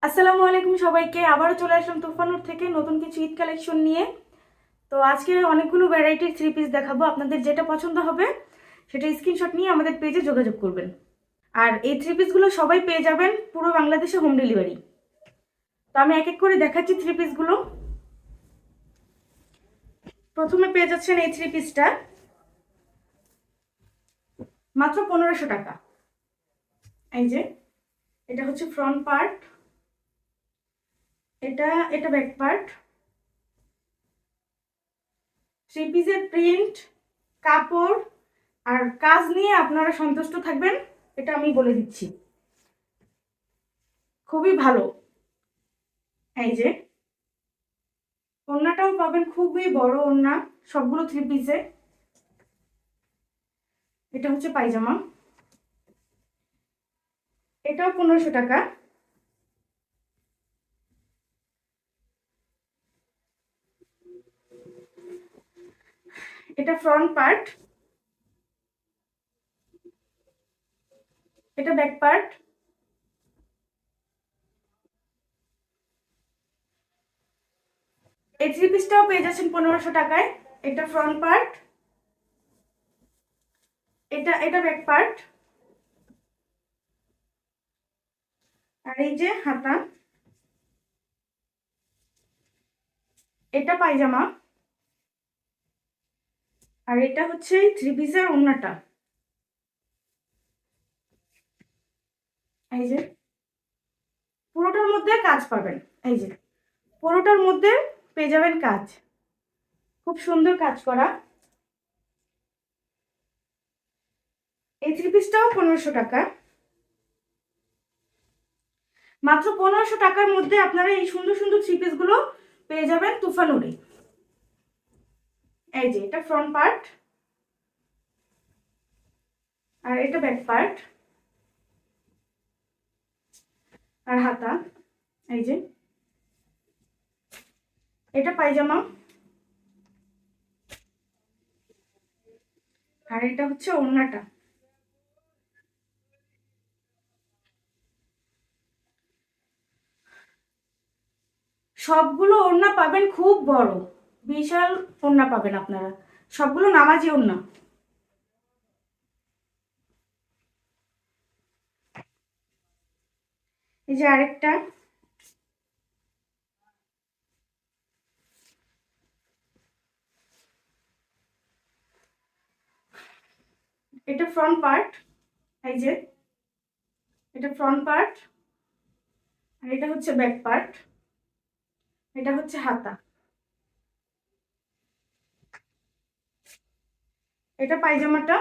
আসসালামু আলাইকুম সবাইকে। আবারও চলে আসলাম তুফানুর থেকে নতুন কিছু ঈদ কালেকশন নিয়ে। তো আজকে অনেকগুলো ভ্যারাইটির থ্রি পিস দেখাবো। আপনাদের যেটা পছন্দ হবে সেটা স্ক্রিনশট নিয়ে আমাদের পেজে যোগাযোগ করবেন। আর এই থ্রি পিসগুলো সবাই পেয়ে যাবেন পুরো বাংলাদেশে হোম ডেলিভারি। তো আমি এক এক করে দেখাচ্ছি থ্রি পিসগুলো। প্রথমে পেয়ে যাচ্ছেন এই থ্রি পিসটা মাত্র 1500 টাকা। এই যে এটা হচ্ছে ফ্রন্ট পার্ট, এটা এটা ব্যাক পার্ট। থ্রি পিসের প্রিন্ট, কাপড় আর কাজ নিয়ে আপনারা সন্তুষ্ট থাকবেন, এটা আমি বলে দিচ্ছি। খুবই ভালো। এই যে ওড়নাটাও পাবেন, খুবই বড় ওড়না সবগুলো থ্রি পিসে। এটা হচ্ছে পায়জামা, এটাও 1500 টাকা। এটা ফ্রন্ট পার্ট, এটা ব্যাক পার্ট। এই থ্রি পিসটাও পেয়ে যাচ্ছেন 1500 টাকায়। এটা ফ্রন্ট পার্ট, এটা এটা ব্যাক পার্ট। আর এই যে হাতা, এটা পায়জামা। আর এটা হচ্ছে থ্রি পিসের ওড়নাটা। এই যে পুরোটার মধ্যে কাজ পাবেন। এই যে পুরোটার মধ্যে পেয়ে যাবেন কাজ, খুব সুন্দর কাজ করা। এই থ্রি পিসটাও 1500 টাকা। মাত্র 1500 টাকার মধ্যে আপনারা এই সুন্দর সুন্দর থ্রি পিস গুলো পেয়ে যাবেন তুফানুরে। এই যে এটা ফ্রন্ট পার্ট, আর এটা ব্যাক পার্ট। আর হাতা, এই যে এটা পায়জামা। আর এটা হচ্ছে ওড়নাটা। সবগুলো ওড়না পাবেন খুব বড়, বিশাল ওড়না পাবেন আপনারা, সবগুলো নামাজি ওড়না। এই যে আরেকটা, এটা ফ্রন্ট পার্ট। এই যে এটা ফ্রন্ট পার্ট, আর এটা হচ্ছে ব্যাক পার্ট। এটা হচ্ছে হাতা, এটা পায়জামাটা।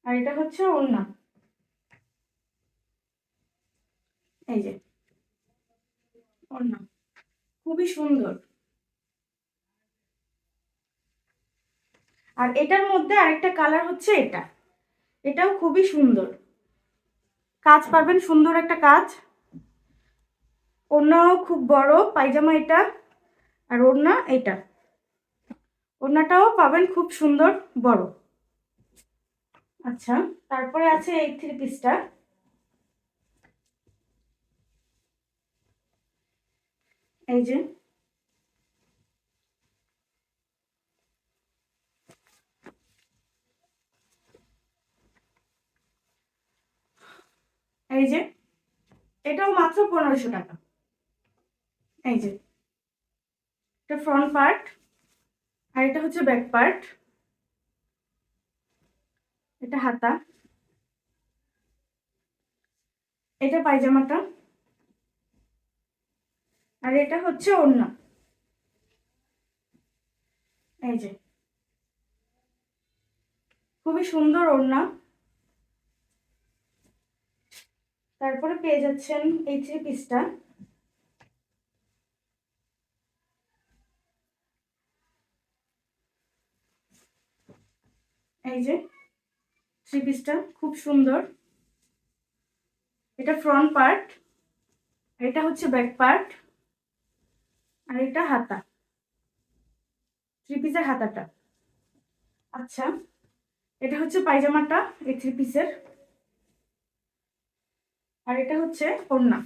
আর এটা হচ্ছে ওড়না। এই যে ওড়না, খুবই সুন্দর। আর এটার মধ্যে আরেকটা কালার হচ্ছে এটা, এটাও খুবই সুন্দর কাজ পাবেন, সুন্দর একটা কাজ। ওড়নাও খুব বড় পায়জামা এটা। আর ওড়না এটা, ওড়নাটাও পাবেন খুব সুন্দর বড়। আচ্ছা, তারপরে আছে এই থ্রি পিসটা। এই যে এই যে এটাও মাত্র 1500 টাকা। এই যে এটা ফ্রন্ট পার্ট, আর এটা হচ্ছে ব্যাক পার্ট। এটা হাতা, এটা পায়জামাটা। আর এটা হচ্ছে ওড়না। এই যে খুবই সুন্দর ওড়না। তারপরে পেয়ে যাচ্ছেন এই থ্রি পিসটা। এই যে থ্রি পিসটা খুব সুন্দর। এটা ফ্রন্ট পার্ট, এটা হচ্ছে ব্যাক পার্ট। আর এটা হাতা, থ্রি পিসের হাতাটা। আচ্ছা, এটা হচ্ছে পায়জামাটা এই থ্রি পিসের। আর এটা হচ্ছে ওড়না,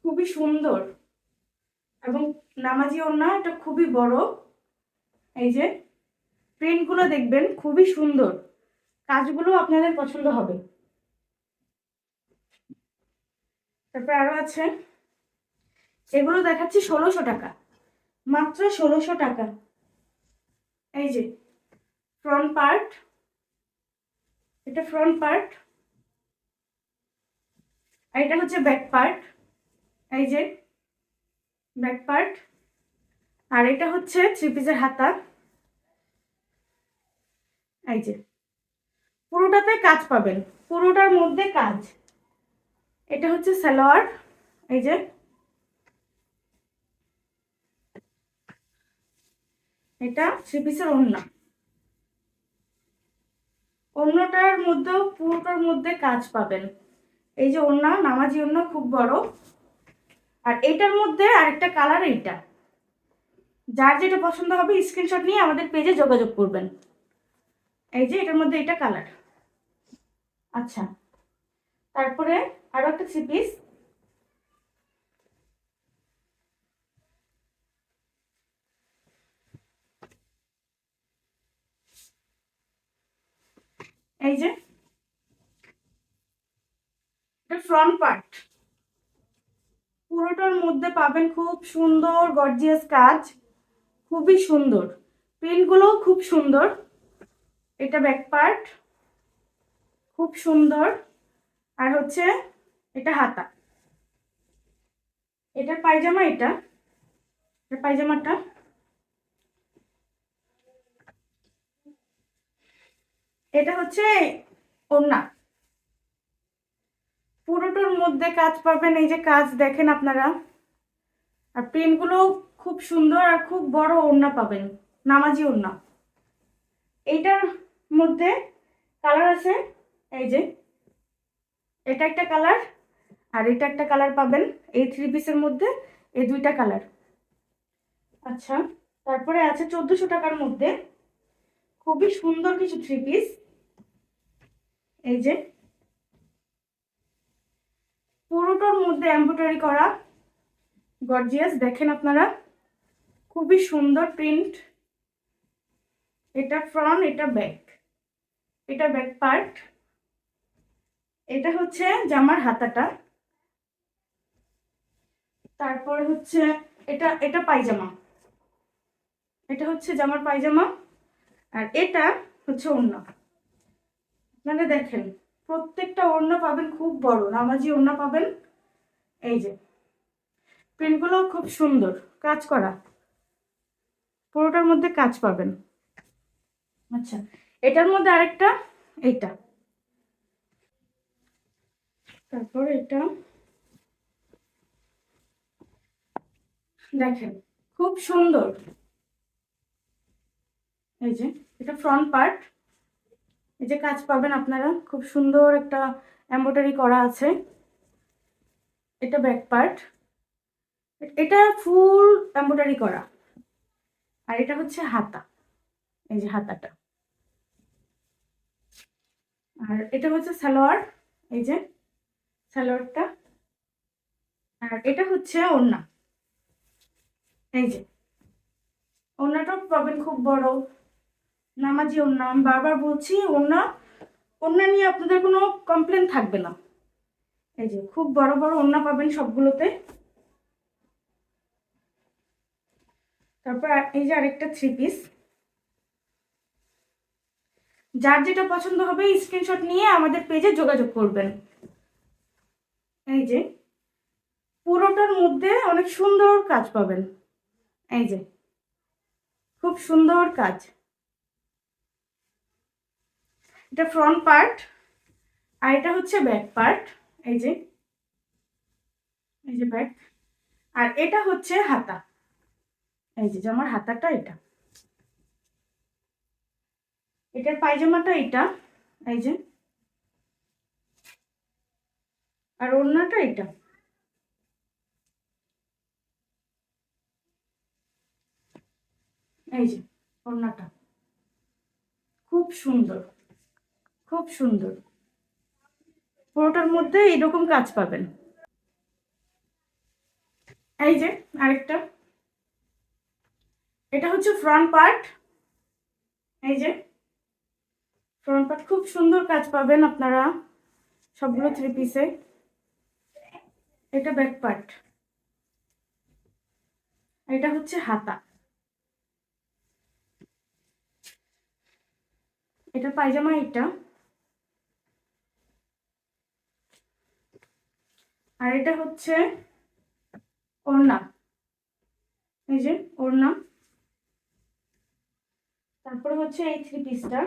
খুবই সুন্দর এবং নামাজি ওড়না, এটা খুবই বড়। এই যে প্রিন্টগুলো দেখবেন খুবই সুন্দর, কাজগুলো আপনাদের পছন্দ হবে। তারপর আরো আছে, এগুলো দেখাচ্ছি 1600 টাকা, মাত্র 1600 টাকা। এই যে ফ্রন্ট পার্ট, এটা ফ্রন্ট পার্ট, আর এটা হচ্ছে ব্যাক পার্ট। এই যে ব্যাক পার্ট, আর এটা হচ্ছে থ্রি পিসের হাতা। এই যে পুরোটাতে কাজ পাবেন, পুরোটার মধ্যে কাজ। এটা হচ্ছে সালোয়ার। এই যে এটা থ্রি পিসের ওড়না, ওড়নাটার মধ্যেও পুরোটার মধ্যে কাজ পাবেন। এই যে ওড়না, নামাজি ওড়না, খুব বড়। আর এইটার মধ্যে আরেকটা কালার, এইটা যার যেটা পছন্দ হবে স্ক্রিনশট নিয়ে আমাদের পেজে যোগাযোগ করবেন। এই যে এটার মধ্যে এটা কালার। আচ্ছা, তারপরে আরো একটা থ্রি পিস। এই যে এটা ফ্রন্ট পার্ট, পুরোটার মধ্যে পাবেন খুব সুন্দর গর্জিয়াস কাজ, খুবই সুন্দর, প্রিন্টগুলোও খুব সুন্দর। এটা ব্যাক পার্ট, খুব সুন্দর। আর হচ্ছে এটা হাতা, এটা পায়জামা, এটা পায়জামাটা। এটা হচ্ছে ওড়না, পুরোটার মধ্যে কাজ পাবেন। এই যে কাজ দেখেন আপনারা, আর প্রিন্টগুলো খুব সুন্দর, আর খুব বড় ওড়না পাবেন, নামাজি ওড়না। এইটার মধ্যে কালার আছে। এই যে এটা একটা কালার, আর এটা একটা কালার পাবেন। এই থ্রি পিসের মধ্যে এই দুইটা কালার। আচ্ছা, তারপরে আছে 1400 টাকার মধ্যে খুবই সুন্দর কিছু থ্রি পিস। এই যে পুরোটার মধ্যে এমব্রয়ডারি করা, গর্জিয়াস, দেখেন আপনারা, খুবই সুন্দর প্রিন্ট। এটা ফ্রন্ট, এটা ব্যাক, এটা ব্যাক পার্ট। এটা হচ্ছে জামার হাতাটা। তারপর হচ্ছে এটা এটা পায়জামা, এটা হচ্ছে জামার পায়জামা। আর এটা হচ্ছে ওড়না। আপনারা দেখেন প্রত্যেকটা ওড়না পাবেন খুব বড়, নামাজি ওড়না পাবেন। এই যে প্রিন্টগুলো খুব সুন্দর, কাজ করা, পুরোটার মধ্যে কাজ পাবেন। আচ্ছা, এটার মধ্যে আরেকটা, এইটা, তারপর এটা দেখেন খুব সুন্দর। এই যে এটা ফ্রন্ট পার্ট, এই যে কাজ পাবেন আপনারা, খুব সুন্দর একটা এমব্রয়ডারি করা আছে। এটা ব্যাক পার্ট, এটা ফুল এমব্রয়ডারি করা। আর এটা হচ্ছে হাতা, এই যে হাতাটা। আর এটা হচ্ছে সালোয়ার, এই যে সালোয়ারটা। আর এটা হচ্ছে ওড়না। এই যে ওড়নাটাও পাবেন খুব বড়, নামাজি ওড়না। আমি বারবার বলছি, ওড়না, ওড়না নিয়ে আপনাদের কোনো কমপ্লেন থাকবে না। এই যে খুব বড় বড় ওড়না পাবেন সবগুলোতে। তারপর এই যে আরেকটা থ্রি পিস, যার যেটা পছন্দ হবে স্ক্রিনশট নিয়ে আমাদের পেজে যোগাযোগ করবেন। এই যে পুরোটার মধ্যে অনেক সুন্দর কাজ পাবেন। এই যে খুব সুন্দর কাজ। এটা ফ্রন্ট পার্ট, আর এটা হচ্ছে ব্যাক পার্ট। এই যে, এই যে ব্যাক, আর এটা হচ্ছে হাতা। এই যে জামার হাতাটা এটা, এটার পায়জামাটা এটা। এই যে, আর ওড়নাটা এটা। এই যে ওড়নাটা খুব সুন্দর, খুব সুন্দর। পুরোটার মধ্যে এইরকম কাজ পাবেন। এই যে আরেকটা, এটা হচ্ছে ফ্রন্ট পার্ট। এই যে ফ্রন্ট পার্ট, খুব সুন্দর কাজ পাবেন আপনারা সবগুলো থ্রি পিসে। এটা ব্যাক পার্ট, এটা হচ্ছে হাতা, এটা পায়জামা, এটা আর এটা হচ্ছে ওড়না। এই যে ওড়না, তারপরে হচ্ছে এই থ্রি পিসটা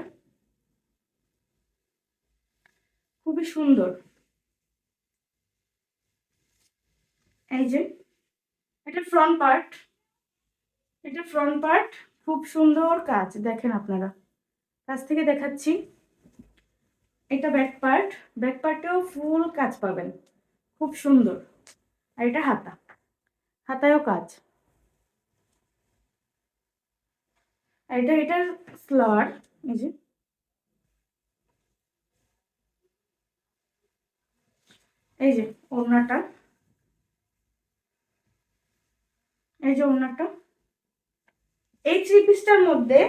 খুবই সুন্দর। এই যে এটা ফ্রন্ট পার্ট, এটা ফ্রন্ট পার্ট, খুব সুন্দর কাজ দেখেন আপনারা, কাছ থেকে দেখাচ্ছি। এটা ব্যাক পার্ট, ব্যাক পার্টেও ফুল কাজ পাবেন, খুব সুন্দর। আর এটা হাতা, হাতায়ও কাজ। আর এটার স্লার। এই যে এই যে ওড়নাটা, এই যে ওড়নাটা। এই থ্রি পিসটার মধ্যে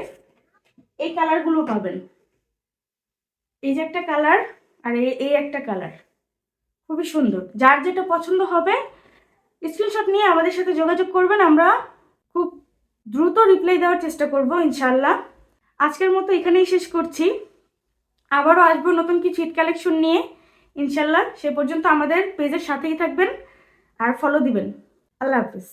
এই কালারগুলো পাবেন, এই যে একটা কালার আর এই একটা কালার, খুবই সুন্দর। যার যেটা পছন্দ হবে স্ক্রিনশট নিয়ে আমাদের সাথে যোগাযোগ করবেন, আমরা খুব দ্রুত রিপ্লাই দেওয়ার চেষ্টা করব ইনশাল্লাহ। আজকের মতো এখানেই শেষ করছি, আবারও আসবো নতুন কিছু ঈদ কালেকশন নিয়ে ইনশাল্লাহ। সে পর্যন্ত আমাদের পেজের সাথেই থাকবেন আর ফলো দিবেন। আল্লাহ হাফিজ।